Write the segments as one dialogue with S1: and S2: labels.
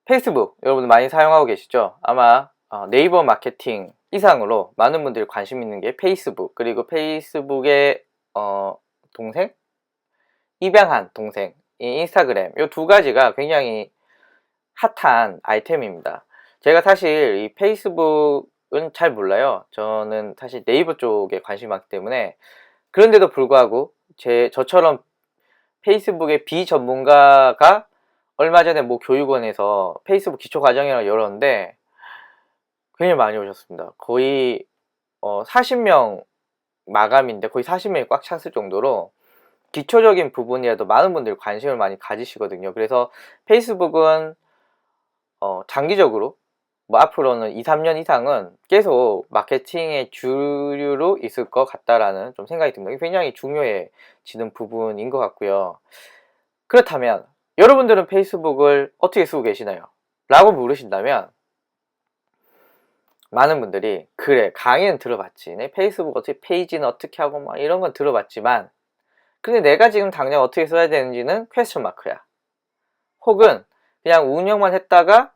S1: 페이스북 여러분들 많이 사용하고 계시죠? 아마 네이버 마케팅 이상으로 많은 분들이 관심 있는 게 페이스북, 그리고 페이스북의 동생? 입양한 동생, 이 인스타그램, 이 두 가지가 굉장히 핫한 아이템입니다. 제가 사실 이 페이스북은 잘 몰라요. 저는 사실 네이버 쪽에 관심이 많기 때문에. 그런데도 불구하고 저처럼 페이스북의 비전문가가 얼마 전에 뭐 교육원에서 페이스북 기초과정이라고 열었는데 굉장히 많이 오셨습니다. 거의 40명 마감인데 거의 40명이 꽉 찼을 정도로 기초적인 부분이라도 많은 분들이 관심을 많이 가지시거든요. 그래서 페이스북은 장기적으로 뭐 앞으로는 2, 3년 이상은 계속 마케팅의 주류로 있을 것 같다라는 좀 생각이 듭니다. 굉장히 중요해지는 부분인 것 같고요. 그렇다면 여러분들은 페이스북을 어떻게 쓰고 계시나요? 라고 물으신다면 많은 분들이 그래, 강의는 들어봤지, 내 페이스북 어떻게 페이지는 어떻게 하고 막 이런 건 들어봤지만 근데 내가 지금 당장 어떻게 써야 되는지는 퀘스천 마크야. 혹은 그냥 운영만 했다가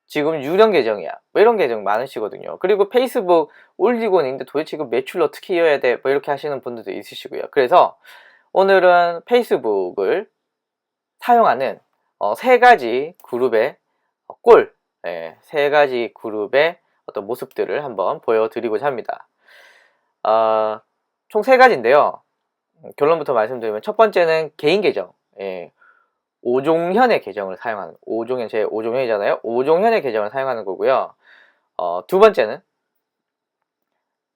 S1: 지금 유령 계정이야, 뭐 이런 계정 많으시거든요. 그리고 페이스북 올리고는 있는데 도대체 이거 매출 어떻게 이어야 돼, 뭐 이렇게 하시는 분들도 있으시고요. 그래서 오늘은 페이스북을 사용하는 세 가지 그룹의 세 가지 그룹의 어떤 모습들을 한번 보여드리고자 합니다. 총 세 가지인데요. 결론부터 말씀드리면 첫 번째는 개인 계정, 5종현의 계정을 사용하는, 5종현, 제 5종현이잖아요. 5종현의 계정을 사용하는 거고요. 두 번째는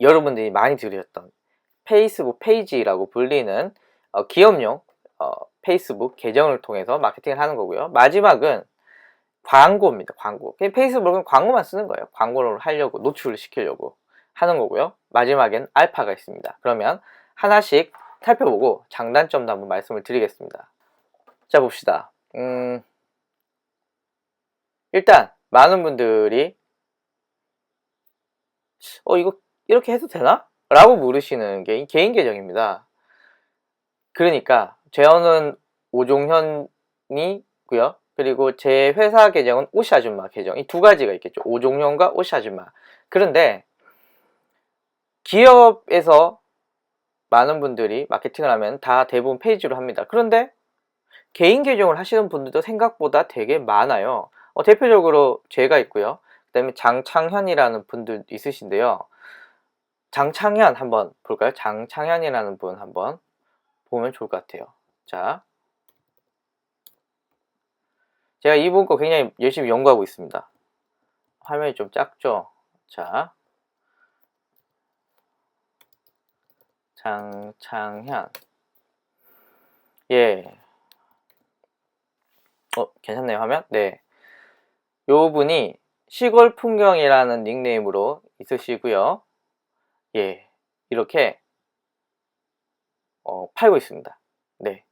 S1: 여러분들이 많이 들으셨던 페이스북 페이지라고 불리는 기업용 페이스북 계정을 통해서 마케팅을 하는 거고요. 마지막은 광고입니다. 광고. 페이스북은 광고만 쓰는 거예요. 광고를 하려고, 노출을 시키려고 하는 거고요. 마지막엔 알파가 있습니다. 그러면 하나씩 살펴보고 장단점도 한번 말씀을 드리겠습니다. 자, 봅시다. 일단 많은 분들이 이거 이렇게 해도 되나? 라고 물으시는 게 개인 계정입니다. 그러니까 저는 오종현이고요. 그리고 제 회사 계정은 오시아줌마 계정, 이 두 가지가 있겠죠. 오종현과 오시아줌마. 그런데 기업에서 많은 분들이 마케팅을 하면 다 대부분 페이지로 합니다. 그런데 개인 계정을 하시는 분들도 생각보다 되게 많아요. 대표적으로 제가 있고요. 그 다음에 장창현이라는 분들 있으신데요. 장창현 한번 볼까요? 장창현이라는 분 한번 보면 좋을 것 같아요. 자, 제가 이분 거 굉장히 열심히 연구하고 있습니다. 화면이 좀 작죠? 자, 장창현. 예. 괜찮네요, 화면? 네. 요 분이 시골 풍경이라는 닉네임으로 있으시고요. 예. 이렇게 팔고 있습니다. 네.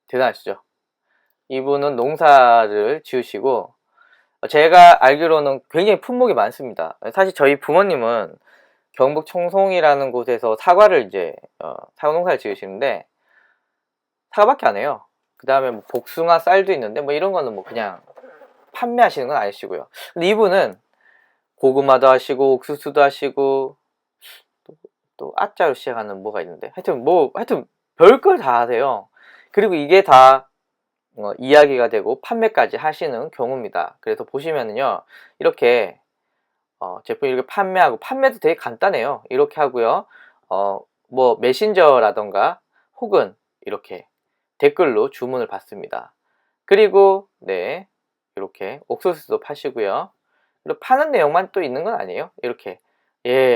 S1: 대단하시죠? 이분은 농사를 지으시고 제가 알기로는 굉장히 품목이 많습니다. 사실 저희 부모님은 경북 청송이라는 곳에서 사과를 이제 사과 농사를 지으시는데 사과밖에 안 해요. 그 다음에 뭐 복숭아 쌀도 있는데 뭐 이런 거는 뭐 그냥 판매하시는 건 아니시고요. 근데 이분은 고구마도 하시고 옥수수도 하시고 또 아자로 시작하는 뭐가 있는데 하여튼 별걸 다 하세요. 그리고 이게 다 이야기가 되고 판매까지 하시는 경우입니다. 그래서 보시면은요, 이렇게 제품 이렇게 판매하고, 판매도 되게 간단해요. 이렇게 하고요. 뭐 메신저라던가 혹은 이렇게 댓글로 주문을 받습니다. 그리고 네, 이렇게 옥수수도 파시고요. 그리고 파는 내용만 또 있는 건 아니에요. 이렇게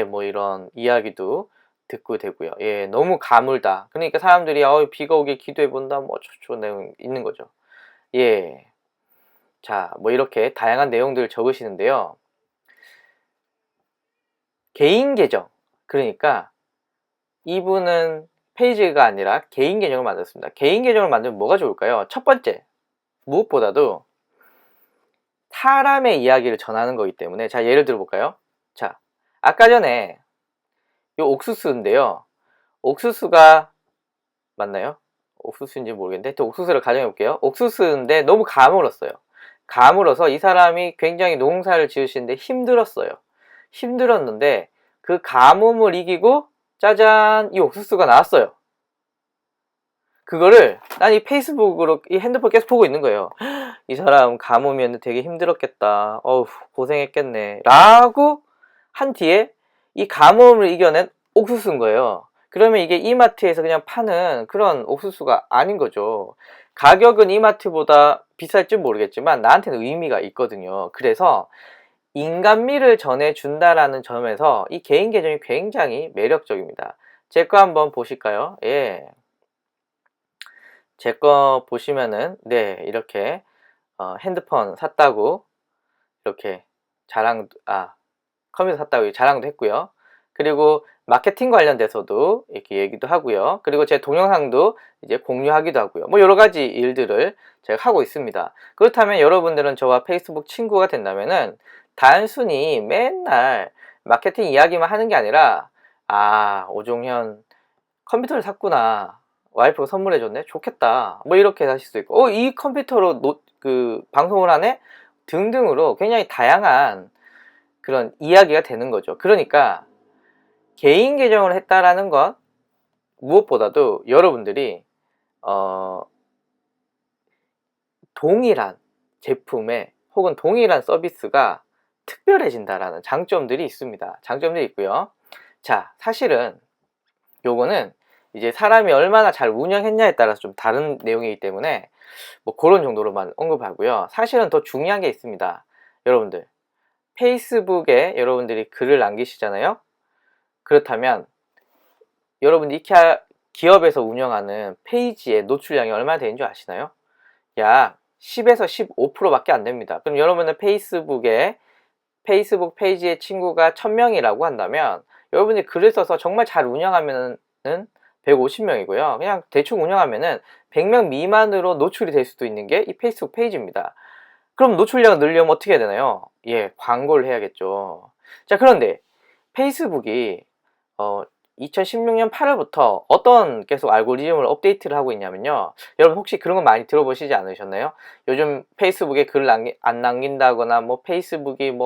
S1: 뭐 이런 이야기도 듣고 되고요. 너무 가물다. 그러니까 사람들이 비가 오길 기도해 본다, 뭐 저런 내용 있는 거죠. 자, 뭐 이렇게 다양한 내용들을 적으시는데요. 개인 계정, 그러니까 이분은 페이지가 아니라 개인 계정을 만들었습니다. 개인 계정을 만들면 뭐가 좋을까요? 첫 번째, 무엇보다도 사람의 이야기를 전하는 거기 때문에, 자, 예를 들어 볼까요? 자, 아까 전에 요 옥수수인데요. 옥수수가 맞나요? 옥수수인지 모르겠는데, 또 옥수수를 가정해 볼게요. 옥수수인데 너무 가물었어요. 감으로써 이 사람이 굉장히 농사를 지으시는데 힘들었어요. 힘들었는데 그 가뭄을 이기고 짜잔, 이 옥수수가 나왔어요. 그거를 난 이 페이스북으로 이 핸드폰 계속 보고 있는 거예요. 이 사람 가뭄이었는데 되게 힘들었겠다. 어우, 고생했겠네. 라고 한 뒤에 이 가뭄을 이겨낸 옥수수인 거예요. 그러면 이게 이마트에서 그냥 파는 그런 옥수수가 아닌 거죠. 가격은 이마트보다 비쌀지 모르겠지만 나한테는 의미가 있거든요. 그래서 인간미를 전해준다라는 점에서 이 개인 계정이 굉장히 매력적입니다. 제 거 한번 보실까요? 예. 제 거 보시면은, 네, 이렇게, 핸드폰 샀다고, 이렇게 컴퓨터 샀다고 자랑도 했고요. 그리고 마케팅 관련돼서도 이렇게 얘기도 하고요. 그리고 제 동영상도 이제 공유하기도 하고요. 뭐 여러 가지 일들을 제가 하고 있습니다. 그렇다면 여러분들은 저와 페이스북 친구가 된다면은 단순히 맨날 마케팅 이야기만 하는 게 아니라, 아, 오종현 컴퓨터를 샀구나. 와이프가 선물해줬네. 좋겠다. 뭐 이렇게 하실 수 있고, 이 컴퓨터로 방송을 하네? 등등으로 굉장히 다양한 그런 이야기가 되는 거죠. 그러니까 개인 계정을 했다라는 것 무엇보다도 여러분들이 동일한 제품에 혹은 동일한 서비스가 특별해진다라는 장점들이 있습니다. 장점들이 있고요. 자, 사실은 요거는 이제 사람이 얼마나 잘 운영했냐에 따라서 좀 다른 내용이기 때문에 뭐 그런 정도로만 언급하고요. 사실은 더 중요한 게 있습니다. 여러분들, 페이스북에 여러분들이 글을 남기시잖아요. 그렇다면 여러분들 이케아 기업에서 운영하는 페이지의 노출량이 얼마나 되는 줄 아시나요? 약 10에서 15%밖에 안 됩니다. 그럼 여러분은 페이스북 페이지의 친구가 1000명이라고 한다면 여러분이 글을 써서 정말 잘 운영하면은 150명이고요. 그냥 대충 운영하면은 100명 미만으로 노출이 될 수도 있는 게 이 페이스북 페이지입니다. 그럼 노출량을 늘려면 어떻게 해야 되나요? 예, 광고를 해야겠죠. 자, 그런데 페이스북이 2016년 8월부터 어떤 계속 알고리즘을 업데이트를 하고 있냐면요. 여러분 혹시 그런 거 많이 들어보시지 않으셨나요? 요즘 페이스북에 글 안 남긴다거나 뭐 페이스북이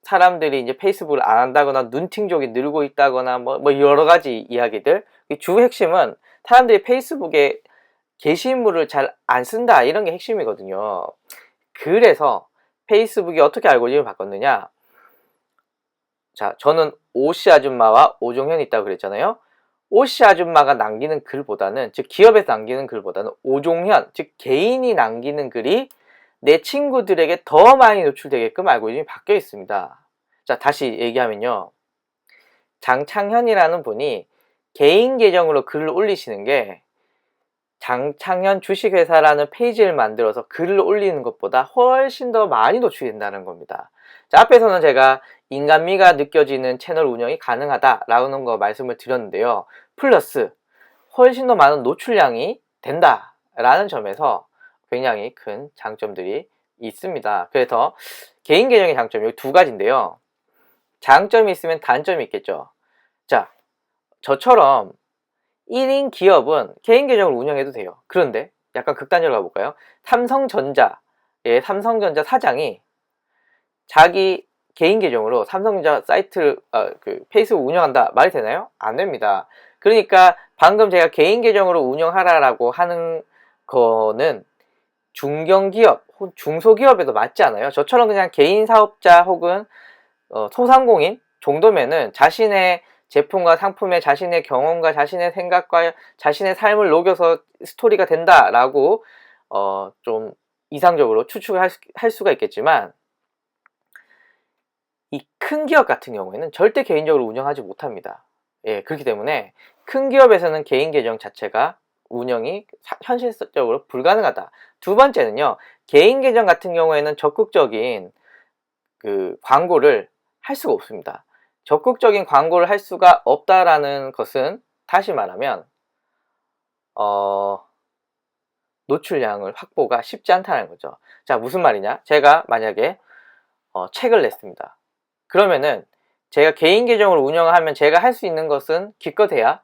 S1: 사람들이 이제 페이스북을 안 한다거나 눈팅족이 늘고 있다거나 뭐 여러 가지 이야기들. 주 핵심은 사람들이 페이스북에 게시물을 잘 안 쓴다, 이런 게 핵심이거든요. 그래서 페이스북이 어떻게 알고리즘을 바꿨느냐. 자, 저는 오씨 아줌마와 오종현이 있다고 그랬잖아요. 오씨 아줌마가 남기는 글보다는, 즉 기업에서 남기는 글보다는 오종현, 즉 개인이 남기는 글이 내 친구들에게 더 많이 노출되게끔 알고리즘이 바뀌어 있습니다. 자, 다시 얘기하면요. 장창현이라는 분이 개인 계정으로 글을 올리시는 게 장창현 주식회사라는 페이지를 만들어서 글을 올리는 것보다 훨씬 더 많이 노출이 된다는 겁니다. 자, 앞에서는 제가 인간미가 느껴지는 채널 운영이 가능하다라는 거 말씀을 드렸는데요. 플러스 훨씬 더 많은 노출량이 된다라는 점에서 굉장히 큰 장점들이 있습니다. 그래서 개인 계정의 장점, 여기 두 가지인데요. 장점이 있으면 단점이 있겠죠. 자, 저처럼 1인 기업은 개인 계정을 운영해도 돼요. 그런데 약간 극단적으로 가볼까요? 삼성전자 사장이 자기 개인 계정으로 삼성전자 사이트를 페이스북 운영한다, 말이 되나요? 안 됩니다. 그러니까 방금 제가 개인 계정으로 운영하라라고 하는 거는 중견기업 혹은 중소기업에도 맞지 않아요. 저처럼 그냥 개인 사업자 혹은 소상공인 정도면은 자신의 제품과 상품에 자신의 경험과 자신의 생각과 자신의 삶을 녹여서 스토리가 된다라고 좀 이상적으로 추측을 할 수가 있겠지만, 이 큰 기업 같은 경우에는 절대 개인적으로 운영하지 못합니다. 예, 그렇기 때문에 큰 기업에서는 개인 계정 자체가 운영이 현실적으로 불가능하다. 두 번째는요, 개인 계정 같은 경우에는 적극적인 광고를 할 수가 없습니다. 적극적인 광고를 할 수가 없다라는 것은 다시 말하면 노출량을 확보가 쉽지 않다는 거죠. 자, 무슨 말이냐? 제가 만약에 책을 냈습니다. 그러면은 제가 개인 계정으로 운영을 하면 제가 할 수 있는 것은 기껏해야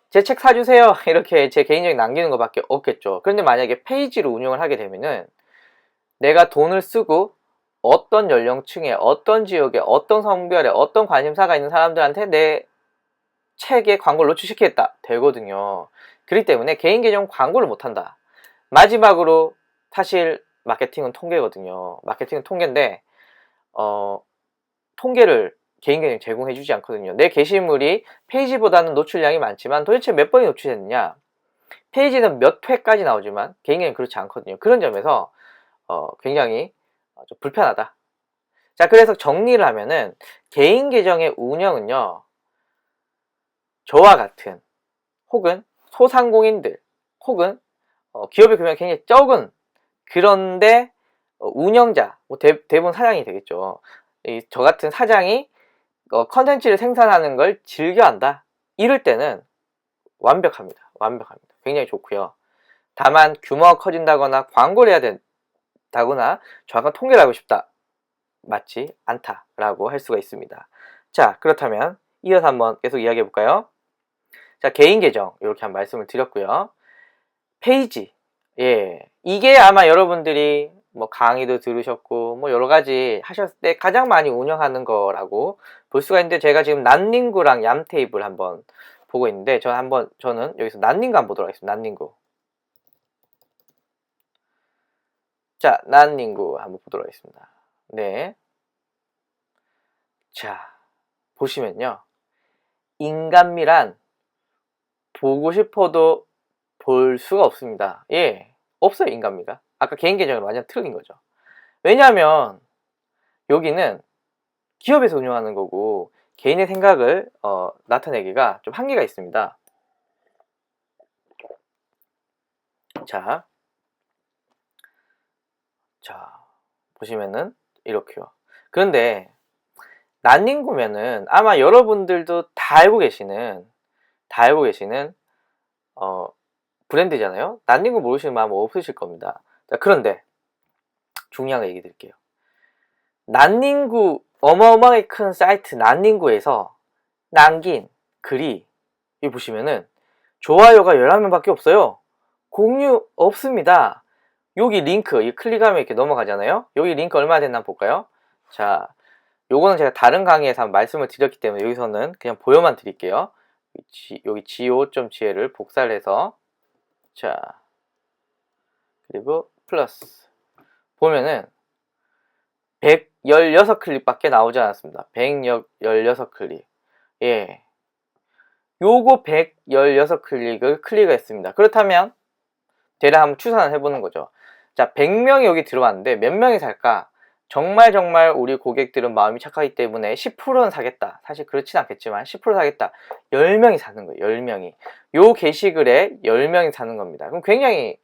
S1: 제 책 사주세요 이렇게 제 개인적인 남기는 것밖에 없겠죠. 그런데 만약에 페이지로 운영을 하게 되면은 내가 돈을 쓰고 어떤 연령층에 어떤 지역에 어떤 성별에 어떤 관심사가 있는 사람들한테 내 책에 광고를 노출시키겠다 되거든요. 그렇기 때문에 개인 계정 광고를 못한다. 마지막으로 사실 마케팅은 통계거든요. 마케팅은 통계인데 통계를 개인 계정 제공해 주지 않거든요. 내 게시물이 페이지보다는 노출량이 많지만 도대체 몇 번이 노출됐느냐, 페이지는 몇 회까지 나오지만 개인 계정은 그렇지 않거든요. 그런 점에서 굉장히 좀 불편하다. 자, 그래서 정리를 하면은 개인 계정의 운영은요, 저와 같은 혹은 소상공인들 혹은 기업의 규모가 굉장히 적은, 그런데 운영자, 뭐 대부분 사장이 되겠죠. 저 같은 사장이 컨텐츠를 생산하는 걸 즐겨한다, 이럴 때는 완벽합니다. 완벽합니다. 굉장히 좋고요. 다만 규모가 커진다거나 광고를 해야 된다거나 정확한 통계를 하고 싶다, 맞지 않다라고 할 수가 있습니다. 자, 그렇다면 이어서 한번 계속 이야기해 볼까요? 자, 개인 계정 이렇게 한 말씀을 드렸고요. 페이지, 예, 이게 아마 여러분들이 뭐 강의도 들으셨고 뭐 여러 가지 하셨을 때 가장 많이 운영하는 거라고 볼 수가 있는데, 제가 지금 난닝구랑 얌테이블 한번 보고 있는데, 저는 여기서 난닝구 한번 보도록 하겠습니다. 난닝구. 자, 난닝구 한번 보도록 하겠습니다. 네. 자, 보시면요, 인간미란 보고 싶어도 볼 수가 없습니다. 예, 없어요. 인간미가 아까 개인 계정은 완전 틀린 거죠. 왜냐하면 여기는 기업에서 운영하는 거고 개인의 생각을 나타내기가 좀 한계가 있습니다. 자, 보시면은 이렇게요. 그런데 난닝구면은 아마 여러분들도 다 알고 계시는 브랜드잖아요. 난닝구 모르시는 마음 없으실 겁니다. 자, 그런데 중요한 거 얘기 드릴게요. 난닝구, 어마어마하게 큰 사이트 난닝구에서 남긴 글이, 여기 보시면은 좋아요가 11명밖에 없어요. 공유 없습니다. 여기 링크, 이 클릭하면 이렇게 넘어가잖아요. 여기 링크 얼마나 됐나 볼까요? 자, 요거는 제가 다른 강의에서 한번 말씀을 드렸기 때문에 여기서는 그냥 보여만 드릴게요. 여기 go.g를 복사를 해서, 자, 그리고 플러스 보면은 116클릭밖에 나오지 않았습니다. 116클릭. 예, 요거 116클릭을 클릭했습니다. 그렇다면 대략 한번 추산을 해보는 거죠. 자, 100명이 여기 들어왔는데 몇 명이 살까? 정말 우리 고객들은 마음이 착하기 때문에 10%는 사겠다. 사실 그렇진 않겠지만 10% 사겠다. 10명이 사는 거예요. 10명이. 요 게시글에 10명이 사는 겁니다. 그럼 굉장히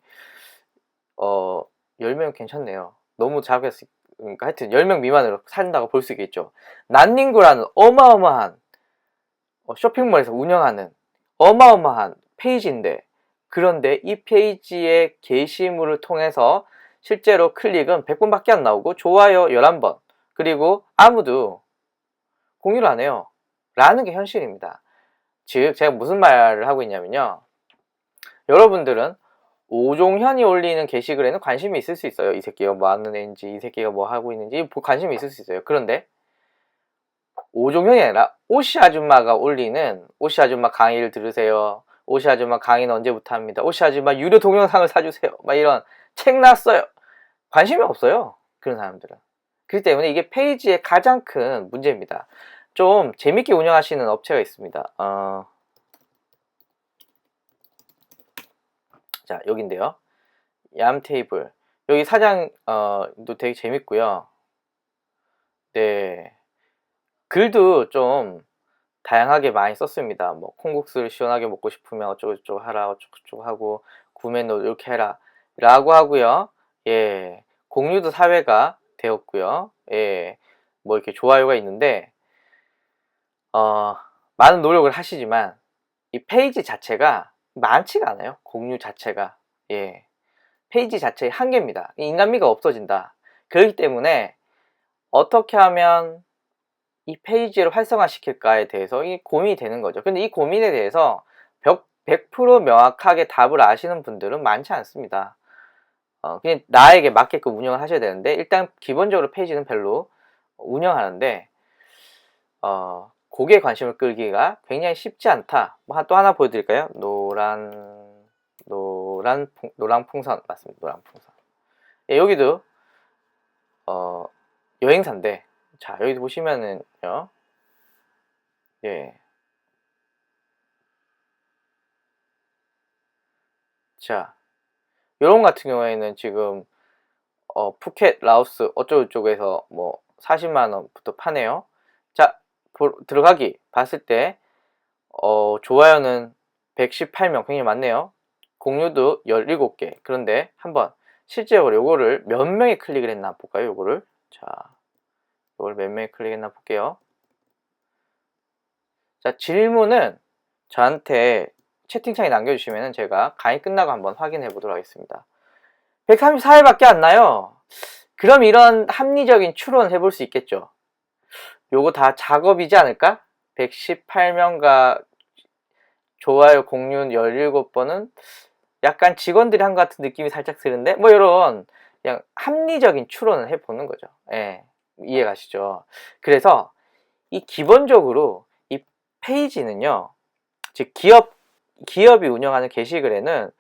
S1: 10명 괜찮네요. 너무 작았으니까 하여튼 10명 미만으로 산다고 볼 수 있겠죠. 난닝구라는 어마어마한 쇼핑몰에서 운영하는 어마어마한 페이지인데, 그런데 이 페이지의 게시물을 통해서 실제로 클릭은 100번밖에 안 나오고 좋아요 11번, 그리고 아무도 공유를 안 해요 라는 게 현실입니다. 즉 제가 무슨 말을 하고 있냐면요, 여러분들은 오종현이 올리는 게시글에는 관심이 있을 수 있어요. 이 새끼가 뭐 하는 애인지, 이 새끼가 뭐 하고 있는지 관심이 있을 수 있어요. 그런데 오종현이 아니라 오씨 아줌마가 올리는 오씨 아줌마 강의를 들으세요, 오씨 아줌마 강의는 언제부터 합니다, 오씨 아줌마 유료 동영상을 사주세요, 막 이런 책 났어요, 관심이 없어요. 그런 사람들은. 그렇기 때문에 이게 페이지의 가장 큰 문제입니다. 좀 재밌게 운영하시는 업체가 있습니다. 자, 여긴데요, 얌테이블. 여기 사장도 되게 재밌고요. 네, 글도 좀 다양하게 많이 썼습니다. 뭐 콩국수를 시원하게 먹고 싶으면 어쩌고저쩌고 하라, 어쩌고저쩌고 하고 구매도 이렇게 해라 라고 하고요. 예, 공유도 사회가 되었고요. 예, 뭐 이렇게 좋아요가 있는데 많은 노력을 하시지만 이 페이지 자체가 많지가 않아요. 공유 자체가. 예, 페이지 자체의 한계입니다. 인간미가 없어진다. 그렇기 때문에 어떻게 하면 이 페이지를 활성화시킬까에 대해서 이 고민이 되는 거죠. 근데 이 고민에 대해서 100% 명확하게 답을 아시는 분들은 많지 않습니다. 그냥 나에게 맞게끔 운영을 하셔야 되는데, 일단 기본적으로 페이지는 별로 운영하는데 고객 관심을 끌기가 굉장히 쉽지 않다. 또 하나 보여드릴까요? 노랑풍선 맞습니다. 노랑풍선. 예, 여기도 여행사인데, 자 여기도 보시면은요, 예, 자 요런 같은 경우에는 지금 푸켓, 라오스 어쩌고저쩌고에서 뭐 40만원부터 파네요. 자, 들어가기 봤을 때 좋아요는 118명, 굉장히 많네요. 공유도 17개. 그런데 한번 실제로 요거를 몇 명이 클릭을 했나 볼까요? 요거를, 자 요걸 몇 명이 클릭했나 볼게요. 자, 질문은 저한테 채팅창에 남겨주시면 제가 강의 끝나고 한번 확인해 보도록 하겠습니다. 134일밖에 안 나요. 그럼 이런 합리적인 추론을 해볼 수 있겠죠. 요거 다 작업이지 않을까? 118명과 좋아요, 공유 17번은 약간 직원들이 한 것 같은 느낌이 살짝 드는데, 뭐 이런 그냥 합리적인 추론을 해보는 거죠. 예, 이해가시죠? 그래서 이 기본적으로 이 페이지는요, 즉 기업이 운영하는 게시글에는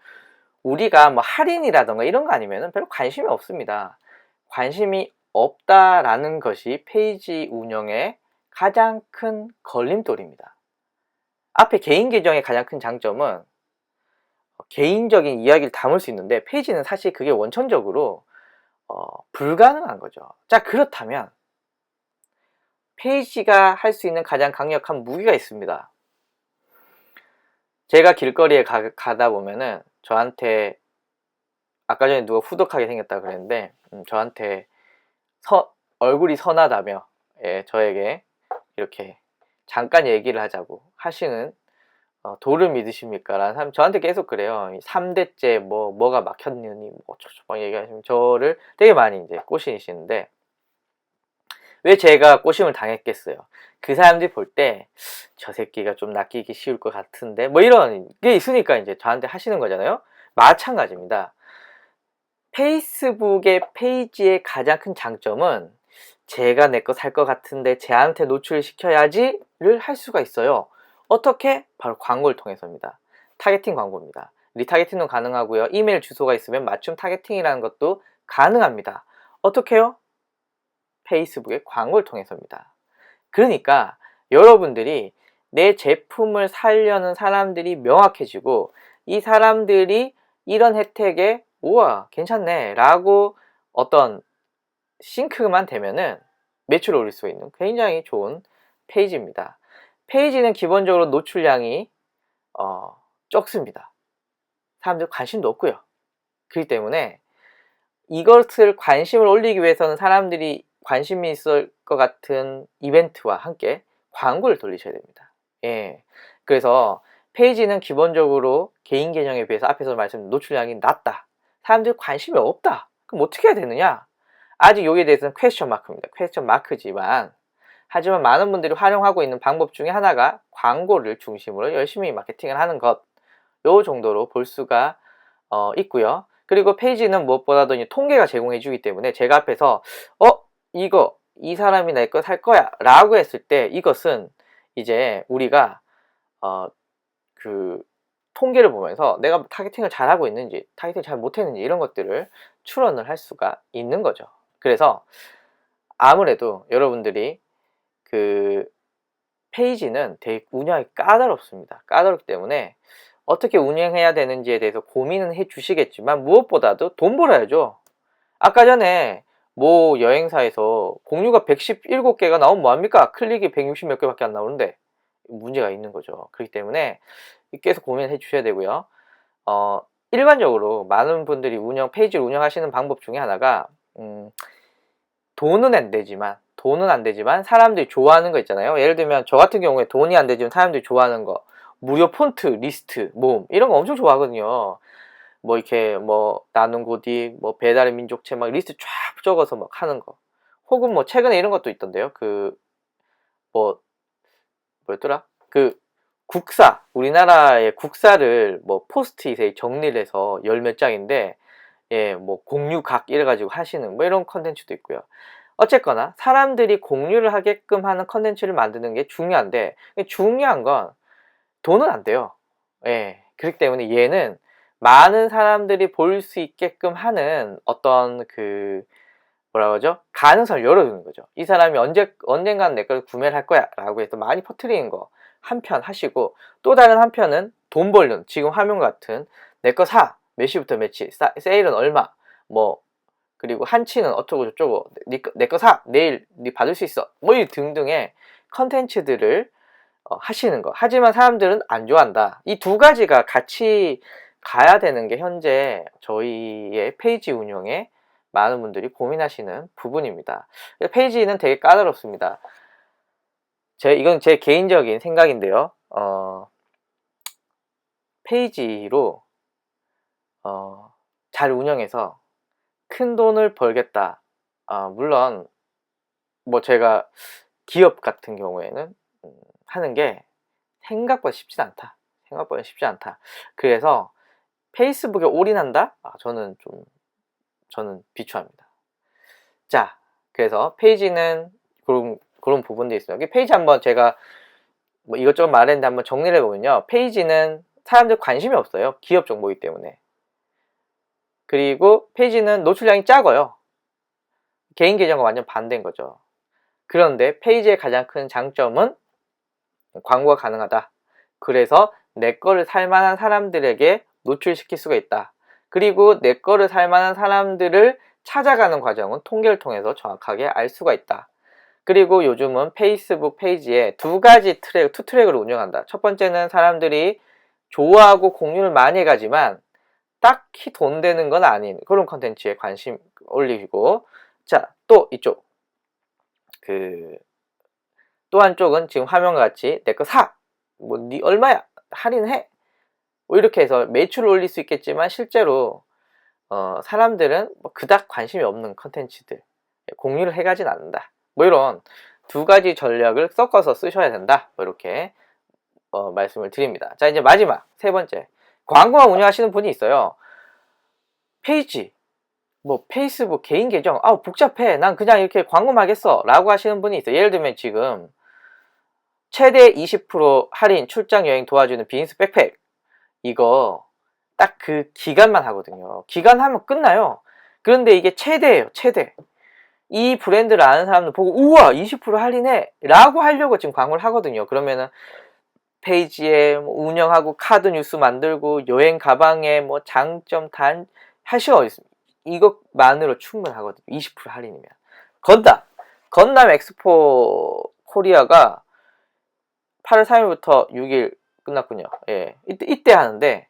S1: 우리가 뭐 할인이라던가 이런 거 아니면 별로 관심이 없습니다. 관심이 없다라는 것이 페이지 운영의 가장 큰 걸림돌입니다. 앞에 개인 계정의 가장 큰 장점은 개인적인 이야기를 담을 수 있는데, 페이지는 사실 그게 원천적으로 불가능한 거죠. 자, 그렇다면 페이지가 할 수 있는 가장 강력한 무기가 있습니다. 제가 길거리에 가다 보면은 저한테 아까 전에 누가 후덕하게 생겼다 그랬는데, 저한테 얼굴이 선하다며, 예, 저에게 이렇게 잠깐 얘기를 하자고 하시는, 도를 믿으십니까? 라는 사람 저한테 계속 그래요. 3대째 뭐가 막혔느니 뭐 어쩌고 막 얘기하시면 저를 되게 많이 이제 꼬시시는데, 왜 제가 꼬심을 당했겠어요? 그 사람들이 볼 때 저 새끼가 좀 낚이기 쉬울 것 같은데 뭐 이런 게 있으니까 이제 저한테 하시는 거잖아요. 마찬가지입니다. 페이스북의 페이지의 가장 큰 장점은 제가 내 거 살 것 같은데 쟤한테 노출시켜야지를 할 수가 있어요. 어떻게? 바로 광고를 통해서입니다. 타겟팅 광고입니다. 리타겟팅도 가능하고요. 이메일 주소가 있으면 맞춤 타겟팅이라는 것도 가능합니다. 어떻게요? 페이스북의 광고를 통해서입니다. 그러니까 여러분들이 내 제품을 사려는 사람들이 명확해지고, 이 사람들이 이런 혜택에 우와 괜찮네 라고 어떤 싱크만 되면은 매출을 올릴 수 있는 굉장히 좋은 페이지입니다. 페이지는 기본적으로 노출량이 적습니다. 사람들 관심도 없고요. 그렇기 때문에 이것을 관심을 올리기 위해서는 사람들이 관심이 있을 것 같은 이벤트와 함께 광고를 돌리셔야 됩니다. 예. 그래서 페이지는 기본적으로 개인 계정에 비해서 앞에서 말씀드린 노출량이 낮다. 사람들 관심이 없다. 그럼 어떻게 해야 되느냐? 아직 여기에 대해서는 퀘스천 마크입니다. 퀘스천 마크지만, 하지만 많은 분들이 활용하고 있는 방법 중에 하나가 광고를 중심으로 열심히 마케팅을 하는 것, 요 정도로 볼 수가 있고요. 그리고 페이지는 무엇보다도 통계가 제공해 주기 때문에 제가 앞에서 이 사람이 내 거 살 거야 라고 했을 때, 이것은 이제 우리가 그 통계를 보면서 내가 타겟팅을 잘하고 있는지 타겟팅을 잘 못했는지 이런 것들을 추론을 할 수가 있는 거죠. 그래서 아무래도 여러분들이 그 페이지는 되게 운영이 까다롭습니다. 까다롭기 때문에 어떻게 운영해야 되는지에 대해서 고민은 해 주시겠지만, 무엇보다도 돈 벌어야죠. 아까 전에 뭐 여행사에서 공유가 117개가 나오면 뭐합니까? 클릭이 160 몇 개밖에 안 나오는데 문제가 있는 거죠. 그렇기 때문에 계속 고민해 주셔야 되고요. 일반적으로 많은 분들이 페이지를 운영하시는 방법 중에 하나가, 돈은 안 되지만 사람들이 좋아하는 거 있잖아요. 예를 들면 저 같은 경우에 돈이 안 되지만 사람들이 좋아하는 거, 무료 폰트, 리스트, 모음 이런 거 엄청 좋아하거든요. 뭐 이렇게 뭐 나눔 고딕, 뭐 배달의 민족체 막 리스트 쫙 적어서 막 하는 거. 혹은 뭐 최근에 이런 것도 있던데요. 뭐였더라? 우리나라의 국사를 뭐 포스트잇에 정리를 해서 열 몇 장인데, 예, 뭐 공유각 이래가지고 하시는 뭐 이런 컨텐츠도 있고요. 어쨌거나 사람들이 공유를 하게끔 하는 컨텐츠를 만드는 게 중요한데, 중요한 건 돈은 안 돼요. 예, 그렇기 때문에 얘는 많은 사람들이 볼 수 있게끔 하는 어떤 그 뭐라 그러죠? 가능성을 열어주는 거죠. 이 사람이 언젠가는 내 걸 구매를 할 거야 라고 해서 많이 퍼뜨리는 거 한편 하시고, 또 다른 한편은 돈 벌는, 지금 화면 같은 내 거 사! 몇 시부터 며칠, 세일은 얼마, 뭐 그리고 한치는 어쩌고 저쩌고, 내 거 사! 내일 네 받을 수 있어, 뭐 이 등등의 컨텐츠들을 하시는 거. 하지만 사람들은 안 좋아한다. 이 두 가지가 같이 가야 되는 게 현재 저희의 페이지 운영에 많은 분들이 고민하시는 부분입니다. 페이지는 되게 까다롭습니다. 이건 제 개인적인 생각인데요. 페이지로 잘 운영해서 큰 돈을 벌겠다. 물론 뭐 제가 기업 같은 경우에는 하는 게 생각보다 쉽지 않다. 생각보다 쉽지 않다. 그래서 페이스북에 올인한다? 저는 비추합니다. 자, 그래서 페이지는 그런 부분들이 있어요. 여기 페이지 한번 제가 뭐 이것저것 말했는데 한번 정리를 해보면요. 페이지는 사람들 관심이 없어요. 기업 정보이기 때문에. 그리고 페이지는 노출량이 작아요. 개인 계정과 완전 반대인 거죠. 그런데 페이지의 가장 큰 장점은 광고가 가능하다. 그래서 내 거를 살만한 사람들에게 노출시킬 수가 있다. 그리고 내 거를 살만한 사람들을 찾아가는 과정은 통계를 통해서 정확하게 알 수가 있다. 그리고 요즘은 페이스북 페이지에 투 트랙을 운영한다. 첫 번째는 사람들이 좋아하고 공유를 많이 해가지만 딱히 돈 되는 건 아닌 그런 컨텐츠에 관심 올리고, 자, 또 이쪽 또 한쪽은 지금 화면과 같이 내 거 사! 뭐 니 얼마야! 할인해! 뭐 이렇게 해서 매출을 올릴 수 있겠지만 실제로 사람들은 뭐 그닥 관심이 없는 컨텐츠들, 공유를 해가진 않는다. 뭐 이런 두 가지 전략을 섞어서 쓰셔야 된다. 뭐 이렇게 말씀을 드립니다. 자, 이제 마지막 세 번째, 광고만 운영하시는 분이 있어요. 페이지, 뭐 페이스북 개인 계정, 복잡해, 난 그냥 이렇게 광고만 하겠어 라고 하시는 분이 있어요. 예를 들면 지금 최대 20% 할인 출장 여행 도와주는 비즈니스 백팩, 이거 딱 그 기간만 하거든요. 기간 하면 끝나요. 그런데 이게 최대예요, 최대. 이 브랜드를 아는 사람들 보고 우와 20% 할인해 라고 하려고 지금 광고를 하거든요. 그러면은 페이지에 뭐 운영하고 카드 뉴스 만들고 여행 가방에 뭐 장점 할 시간 어디 있습니까? 이것만으로 충분하거든요. 20% 할인이면. 건담 엑스포 코리아가 8월 3일부터 6일 끝났군요. 예, 이때 하는데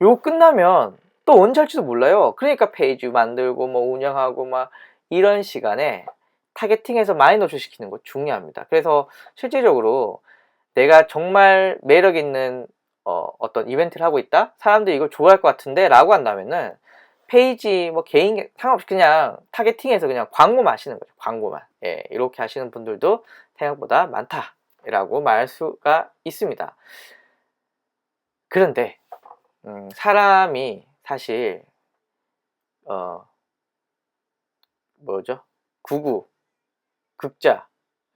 S1: 요거 끝나면 또 언제 할지도 몰라요. 그러니까 페이지 만들고 뭐 운영하고 막 이런 시간에 타겟팅해서 많이 노출시키는 거 중요합니다. 그래서 실질적으로 내가 정말 매력 있는 어떤 이벤트를 하고 있다? 사람들이 이걸 좋아할 것 같은데 라고 한다면은 페이지 뭐 개인 상관없이 그냥 타겟팅해서 그냥 광고만 하시는 거죠. 광고만. 예, 이렇게 하시는 분들도 생각보다 많다 라고 말할 수가 있습니다. 그런데 사람이 사실 뭐죠? 구구, 극자,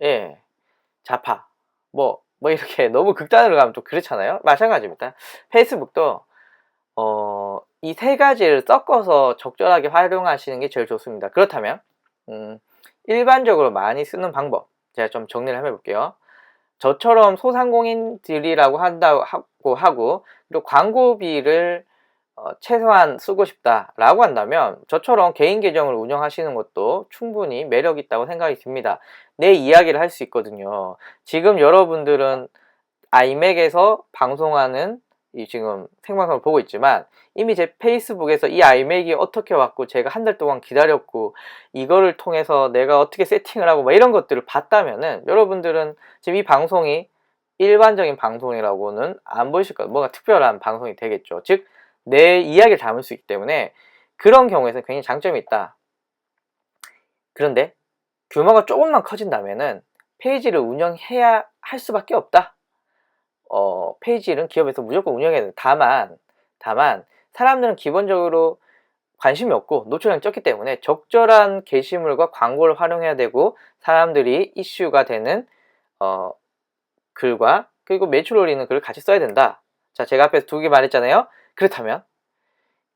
S1: 예, 좌파, 뭐 이렇게 너무 극단으로 가면 또 그렇잖아요. 마찬가지입니다. 페이스북도 이 세 가지를 섞어서 적절하게 활용하시는 게 제일 좋습니다. 그렇다면 일반적으로 많이 쓰는 방법, 제가 좀 정리를 한번 해볼게요. 저처럼 소상공인들이라고 하고 그리고 광고비를 최소한 쓰고 싶다 라고 한다면 저처럼 개인 계정을 운영하시는 것도 충분히 매력 있다고 생각이 듭니다. 내 이야기를 할 수 있거든요. 지금 여러분들은 아이맥에서 방송하는 이 지금 생방송을 보고 있지만 이미 제 페이스북에서 이 아이맥이 어떻게 왔고 제가 한 달 동안 기다렸고 이거를 통해서 내가 어떻게 세팅을 하고 막 이런 것들을 봤다면은 여러분들은 지금 이 방송이 일반적인 방송이라고는 안 보이실 거예요. 뭔가 특별한 방송이 되겠죠. 즉 내 이야기를 담을 수 있기 때문에 그런 경우에는 굉장히 장점이 있다. 그런데 규모가 조금만 커진다면은 페이지를 운영해야 할 수밖에 없다. 페이지는 기업에서 무조건 운영해야 된다. 다만 사람들은 기본적으로 관심이 없고 노출량이 적기 때문에 적절한 게시물과 광고를 활용해야 되고, 사람들이 이슈가 되는 글과 그리고 매출 올리는 글을 같이 써야 된다. 자, 제가 앞에서 2개 말했잖아요. 그렇다면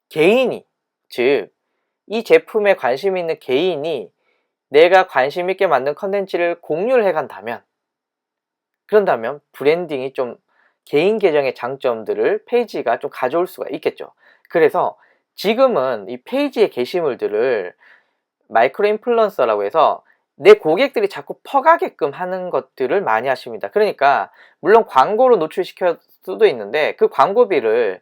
S1: 개인이, 즉 이 제품에 관심 있는 개인이 내가 관심 있게 만든 컨텐츠를 공유를 해간다면, 그런다면 브랜딩이 좀, 개인 계정의 장점들을 페이지가 좀 가져올 수가 있겠죠. 그래서 지금은 이 페이지의 게시물들을 마이크로 인플루언서라고 해서 내 고객들이 자꾸 퍼가게끔 하는 것들을 많이 하십니다. 그러니까 물론 광고로 노출시킬 수도 있는데 그 광고비를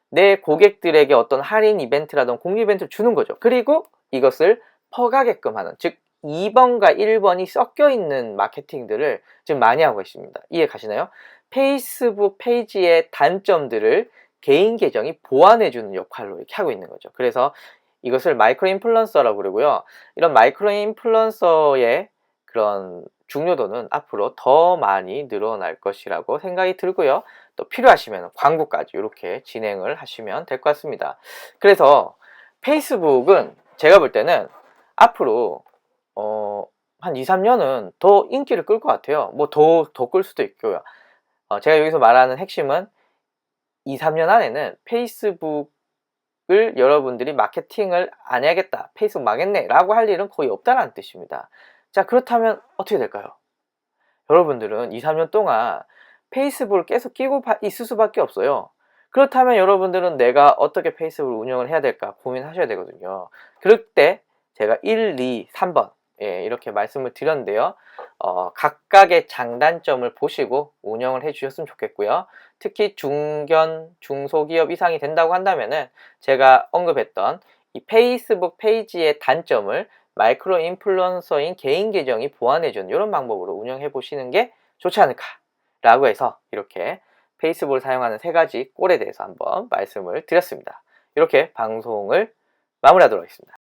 S1: 내 고객들에게 어떤 할인 이벤트라든가 공유 이벤트를 주는 거죠. 그리고 이것을 퍼가게끔 하는, 즉 2번과 1번이 섞여 있는 마케팅들을 지금 많이 하고 있습니다. 이해 가시나요? 페이스북 페이지의 단점들을 개인 계정이 보완해주는 역할로 이렇게 하고 있는 거죠. 그래서 이것을 마이크로 인플루언서라고 그러고요. 이런 마이크로 인플루언서의 그런 중요도는 앞으로 더 많이 늘어날 것이라고 생각이 들고요. 또 필요하시면 광고까지 이렇게 진행을 하시면 될 것 같습니다. 그래서 페이스북은 제가 볼 때는 앞으로 한 2, 3년은 더 인기를 끌 것 같아요. 뭐 더 끌 수도 있고요. 제가 여기서 말하는 핵심은 2, 3년 안에는 페이스북을 여러분들이 마케팅을 안 해야겠다, 페이스북 망했네 라고 할 일은 거의 없다는 뜻입니다. 자, 그렇다면 어떻게 될까요? 여러분들은 2, 3년 동안 페이스북을 계속 끼고 있을 수밖에 없어요. 그렇다면 여러분들은 내가 어떻게 페이스북을 운영을 해야 될까 고민하셔야 되거든요. 그럴 때 제가 1, 2, 3번 이렇게 말씀을 드렸는데요. 각각의 장단점을 보시고 운영을 해 주셨으면 좋겠고요. 특히 중견, 중소기업 이상이 된다고 한다면은 제가 언급했던 이 페이스북 페이지의 단점을 마이크로 인플루언서인 개인 계정이 보완해주는 이런 방법으로 운영해 보시는 게 좋지 않을까 라고 해서 이렇게 페이스북을 사용하는 3가지 꼴에 대해서 한번 말씀을 드렸습니다. 이렇게 방송을 마무리하도록 하겠습니다.